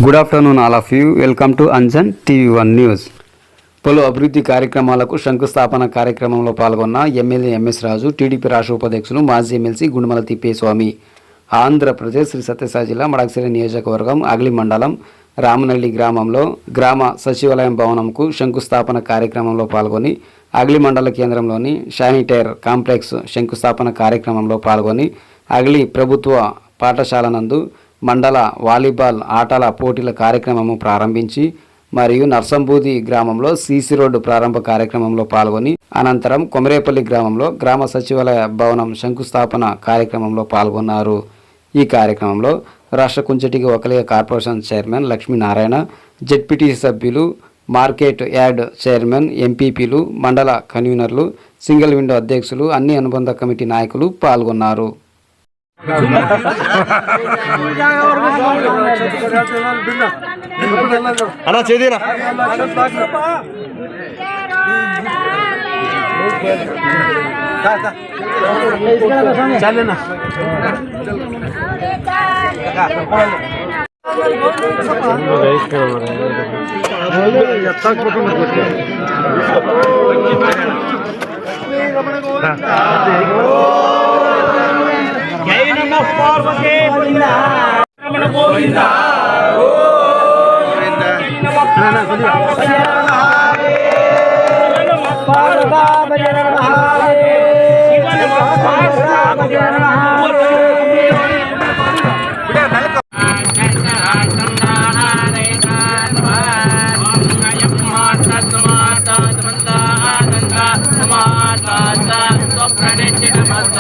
Good afternoon all of you. Welcome to Anjan TV one news. పలు అభివృద్ధి కార్యక్రమాలకు శంకుస్థాపన కార్యక్రమంలో పాల్గొన్న ఎమ్మెల్యే ఎంఎస్ రాజు, టీడీపీ రాష్ట్ర ఉపాధ్యక్షులు మాజీ ఎమ్మెల్సీ గుండుమల తిప్పేస్వామి. ఆంధ్రప్రదేశ్ శ్రీ సత్యసాయి జిల్లా మడకశిర నియోజకవర్గం అగ్లి మండలం రామనల్లి గ్రామంలో గ్రామ సచివాలయం భవనంకు శంకుస్థాపన కార్యక్రమంలో పాల్గొని అగ్లి మండల కేంద్రంలోని శానిటైర్ కాంప్లెక్స్ శంకుస్థాపన కార్యక్రమంలో పాల్గొని అగ్లి ప్రభుత్వ పాఠశాల నందు మండల వాలీబాల్ ఆటల పోటీల కార్యక్రమము ప్రారంభించి మరియు నర్సంబూది గ్రామంలో సీసీ రోడ్డు ప్రారంభ కార్యక్రమంలో పాల్గొని అనంతరం కొమరేపల్లి గ్రామంలో గ్రామ సచివాలయ భవనం శంకుస్థాపన కార్యక్రమంలో పాల్గొన్నారు. ఈ కార్యక్రమంలో రాష్ట్ర కుంచటిగి ఒకలిగ కార్పొరేషన్ చైర్మన్ లక్ష్మీనారాయణ, జెడ్పీటీసీ సభ్యులు, మార్కెట్ యార్డ్ చైర్మన్, ఎంపీపీలు, మండల కన్వీనర్లు, సింగిల్ విండో అధ్యక్షులు, అన్ని అనుబంధ కమిటీ నాయకులు పాల్గొన్నారు. అన్నా చేదీనా చాలేనా జై నమః పార్వతే గోవిందా రమణ గోవిందా గోవిందా పార్వతా భజన మహాదే శివ పార్వతా భజన మహాదే ప్రణిత